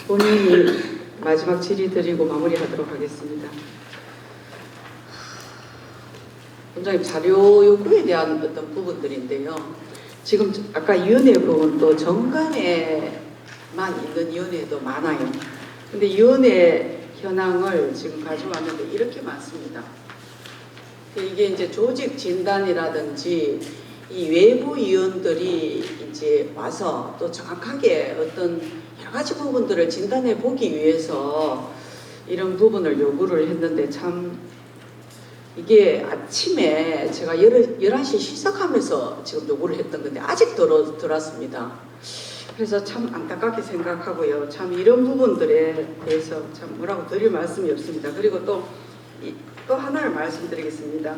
본인이 마지막 질의 드리고 마무리하도록 하겠습니다. 원장님, 자료 요구에 대한 어떤 부분들인데요. 지금 아까 위원회 부분 또 정관에만 있는 위원회도 많아요. 근데 위원회 현황을 지금 가져왔는데 이렇게 많습니다. 이게 이제 조직 진단이라든지 이 외부 위원들이 이제 와서 또 정확하게 어떤 여러 가지 부분들을 진단해 보기 위해서 이런 부분을 요구를 했는데, 참 이게 아침에 제가 11시 시작하면서 지금 요구를 했던 건데 아직 들어왔습니다. 그래서 참 안타깝게 생각하고요. 참 이런 부분들에 대해서 참 뭐라고 드릴 말씀이 없습니다. 그리고 또 하나를 말씀드리겠습니다.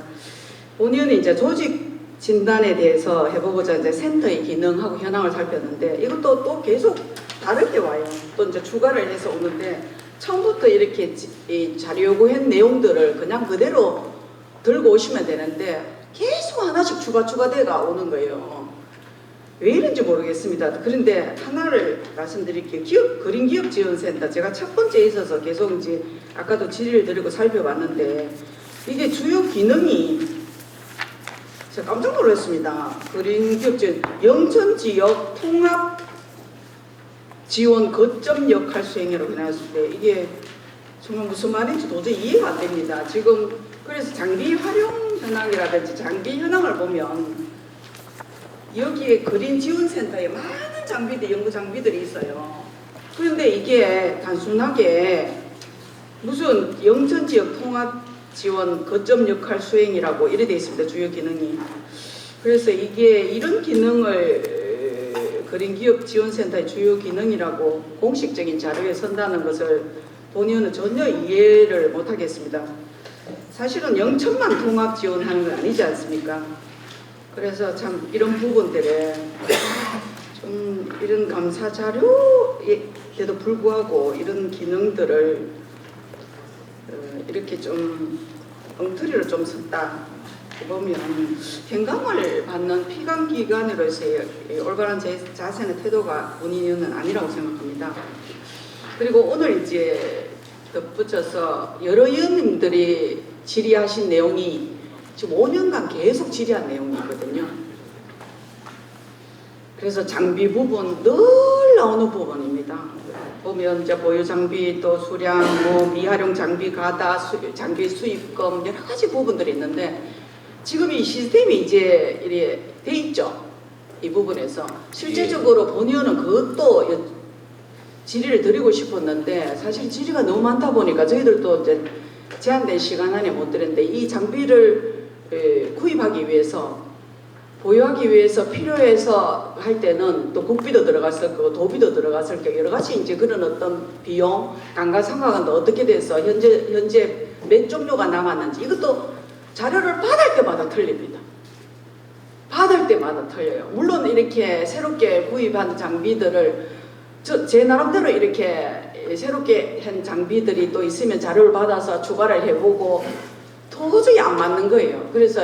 본의원이 이제 조직 진단에 대해서 해보고자 이제 센터의 기능하고 현황을 살폈는데, 이것도 또 계속 다르게 와요. 또 이제 추가를 해서 오는데, 처음부터 이렇게 이 자료 요구한 내용들을 그냥 그대로 들고 오시면 되는데 계속 하나씩 추가돼가 오는 거예요. 왜 이런지 모르겠습니다. 그런데 하나를 말씀드릴게요. 그린기업지원센터, 제가 첫 번째에 있어서 계속 이제 아까도 질의를 드리고 살펴봤는데, 이게 주요 기능이 제가 깜짝 놀랐습니다. 그린기업지원 영천지역 통합 지원 거점 역할 수행이라고 해놨을 때 이게 정말 무슨 말인지 도저히 이해가 안 됩니다. 지금 그래서 장비 활용 현황이라든지 장비 현황을 보면 여기에 그린지원센터에 많은 장비들, 연구 장비들이 있어요. 그런데 이게 단순하게 무슨 영천지역 통합지원 거점 역할 수행이라고 이래 돼 있습니다. 주요 기능이. 그래서 이게 이런 기능을 그린기업지원센터의 주요 기능이라고 공식적인 자료에 선다는 것을 본의원은 전혀 이해를 못하겠습니다. 사실은 영천만 통합 지원하는 건 아니지 않습니까? 그래서 참 이런 부분들에 좀 이런 감사 자료에도 불구하고 이런 기능들을 이렇게 좀 엉터리로 좀 썼다 보면 경감을 받는 피감기관으로서의 올바른 자세나 태도가 본의원은 아니라고 생각합니다. 그리고 오늘 이제 덧붙여서 여러 위원님들이 질의하신 내용이 지금 5년간 계속 질의한 내용이거든요. 그래서 장비 부분 늘 나오는 부분입니다. 보면 이제 보유 장비, 또 수량, 미활용 장비 가다, 장비 수입금 여러 가지 부분들이 있는데, 지금 이 시스템이 이제 이렇게 돼 있죠. 이 부분에서 실제적으로 본의원은 그것도 질의를 드리고 싶었는데, 사실 질의가 너무 많다 보니까 저희들도 이제 제한된 시간 안에 못 드렸는데, 이 장비를 구입하기 위해서, 보유하기 위해서 필요해서 할 때는 또 국비도 들어갔을 거고 도비도 들어갔을 거고 여러 가지 이제 그런 어떤 비용, 감가상각은 어떻게 돼서 현재 몇 종류가 남았는지 이것도 자료를 받을 때마다 틀립니다. 받을 때마다 틀려요. 물론 이렇게 새롭게 구입한 장비들을 제 나름대로 이렇게 새롭게 한 장비들이 또 있으면 자료를 받아서 추가를 해보고 도저히 안 맞는 거예요. 그래서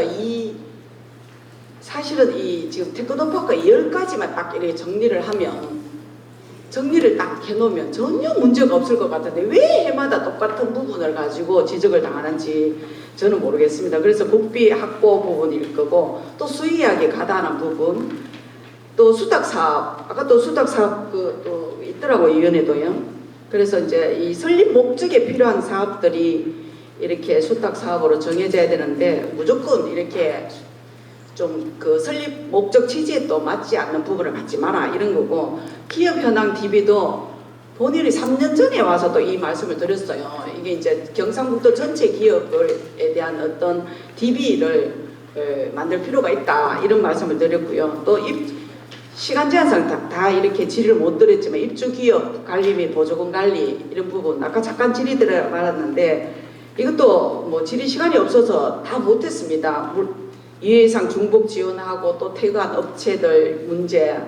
사실은 지금 테크노파크가 10가지만 딱 이렇게 정리를 딱 해놓으면 전혀 문제가 없을 것 같은데 왜 해마다 똑같은 부분을 가지고 지적을 당하는지 저는 모르겠습니다. 그래서 국비 확보 부분일 거고, 또 수의학에 가다하는 부분, 또 수탁사업, 아까 또 수탁사업 또 있더라고요, 위원회도요. 그래서 이제 이 설립 목적에 필요한 사업들이 이렇게 수탁사업으로 정해져야 되는데, 무조건 이렇게 좀 그 설립 목적 취지에 또 맞지 않는 부분을 갖지 마라 이런 거고, 기업 현황 DB도 본인이 3년 전에 와서 또 이 말씀을 드렸어요. 이게 이제 경상북도 전체 기업에 대한 어떤 DB를 만들 필요가 있다 이런 말씀을 드렸고요. 또 시간 제한상 다 이렇게 질의를 못 드렸지만 입주기업 관리 및 보조금 관리 이런 부분 아까 잠깐 질의 들어 말았는데, 이것도 뭐 질의 시간이 없어서 다 못했습니다. 이해상 중복 지원하고 또 퇴거한 업체들 문제,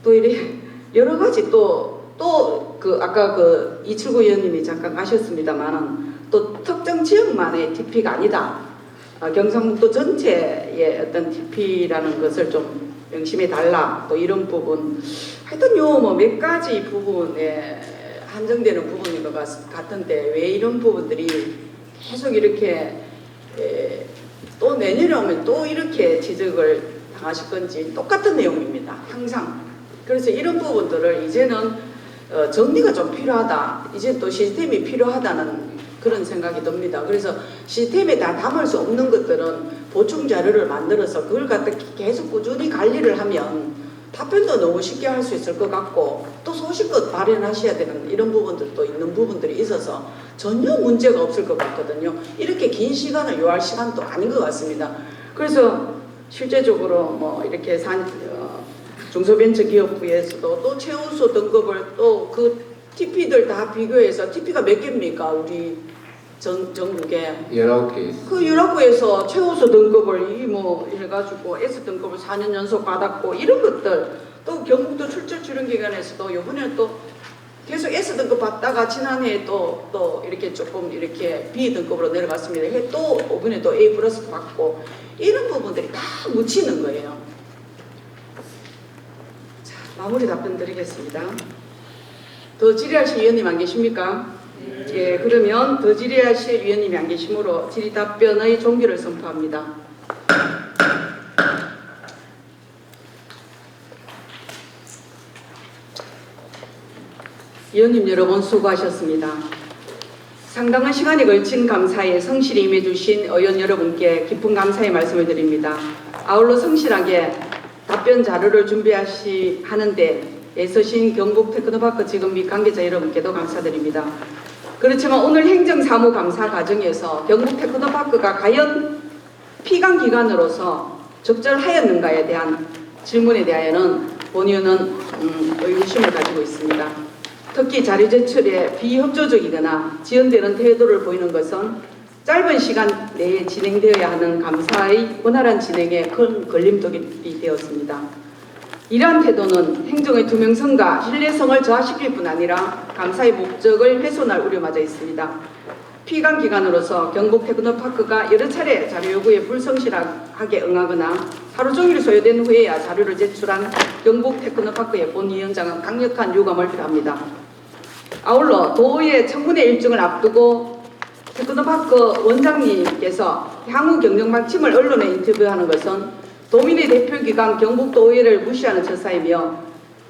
또 이래 여러 가지 또 그 아까 그 이철구 의원님이 잠깐 가셨습니다만은 또 특정 지역만의 TP가 아니다. 경상북도 전체의 어떤 TP라는 것을 좀 명심해 달라. 또 이런 부분. 하여튼 요 뭐 몇 가지 부분에 한정되는 부분인 것 같은데 왜 이런 부분들이 계속 이렇게 또 내년에 오면 또 이렇게 지적을 당하실 건지 똑같은 내용입니다. 항상. 그래서 이런 부분들을 이제는 정리가 좀 필요하다. 이제 또 시스템이 필요하다는 그런 생각이 듭니다. 그래서 시스템에 다 담을 수 없는 것들은 보충 자료를 만들어서 그걸 갖다 계속 꾸준히 관리를 하면 답변도 너무 쉽게 할 수 있을 것 같고 또 소식껏 발현하셔야 되는 이런 부분들도 있는 부분들이 있어서 전혀 문제가 없을 것 같거든요. 이렇게 긴 시간을 요할 시간도 아닌 것 같습니다. 그래서 실제적으로 뭐 이렇게 중소벤처기업부에서도 또 최우수 등급을 또 그 TP들 다 비교해서 TP가 몇 개입니까? 우리 전국에 19개 그 19개에서 최우수 등급을 뭐 해가지고 S등급을 4년 연속 받았고 이런 것들 또 경북도 출제 출연 기관에서도 요번에는 또 계속 S등급 받다가 지난해에 또 이렇게 조금 이렇게 B등급으로 내려갔습니다. 또 이번에 또 A 플러스 받고 이런 부분들이 다 묻히는 거예요. 자, 마무리 답변 드리겠습니다. 더 질의하실 위원님 안 계십니까? 예, 그러면 더 질의하실 위원님이 안 계시므로 질의 답변의 종결을 선포합니다. 위원님 여러분 수고하셨습니다. 상당한 시간이 걸친 감사에 성실히 임해주신 의원 여러분께 깊은 감사의 말씀을 드립니다. 아울러 성실하게 답변 자료를 하는데 애쓰신 경북 테크노파크 직원 및 관계자 여러분께도 감사드립니다. 그렇지만 오늘 행정사무감사 과정에서 경북 테크노파크가 과연 피감기관으로서 적절하였는가에 대한 질문에 대하여는 본의원은 의구심을 가지고 있습니다. 특히 자료 제출에 비협조적이거나 지연되는 태도를 보이는 것은 짧은 시간 내에 진행되어야 하는 감사의 원활한 진행에 큰 걸림돌이 되었습니다. 이러한 태도는 행정의 투명성과 신뢰성을 저하시킬 뿐 아니라 감사의 목적을 훼손할 우려마저 있습니다. 피감기관으로서 경북 테크노파크가 여러 차례 자료 요구에 불성실하게 응하거나 하루 종일 소요된 후에야 자료를 제출한 경북 테크노파크의 본위원장은 강력한 유감을 표합니다. 아울러 도의 청문회 일정을 앞두고 테크노파크 원장님께서 향후 경영 방침을 언론에 인터뷰하는 것은 도민의 대표기관 경북도의회를 무시하는 처사이며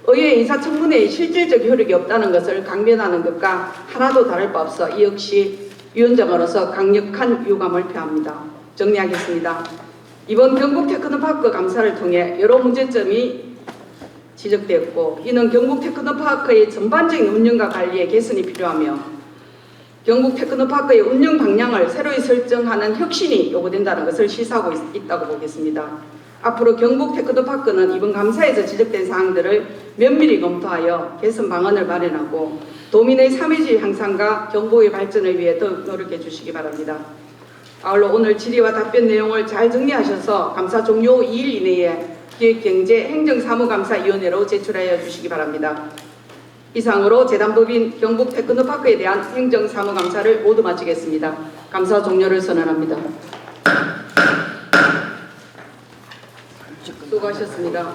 의회 인사청문회의 실질적 효력이 없다는 것을 강변하는 것과 하나도 다를 바 없어 이 역시 위원장으로서 강력한 유감을 표합니다. 정리하겠습니다. 이번 경북 테크노파크 감사를 통해 여러 문제점이 지적되었고 이는 경북 테크노파크의 전반적인 운영과 관리에 개선이 필요하며 경북 테크노파크의 운영 방향을 새로이 설정하는 혁신이 요구된다는 것을 시사하고 있다고 보겠습니다. 앞으로 경북 테크노파크는 이번 감사에서 지적된 사항들을 면밀히 검토하여 개선 방안을 마련하고 도민의 삶의질 향상과 경북의 발전을 위해 더욱 노력해 주시기 바랍니다. 아울러 오늘 질의와 답변 내용을 잘 정리하셔서 감사 종료 2일 이내에 기획경제행정사무감사위원회로 제출하여 주시기 바랍니다. 이상으로 재단법인 경북 테크노파크에 대한 행정사무감사를 모두 마치겠습니다. 감사 종료를 선언합니다. 수고하셨습니다.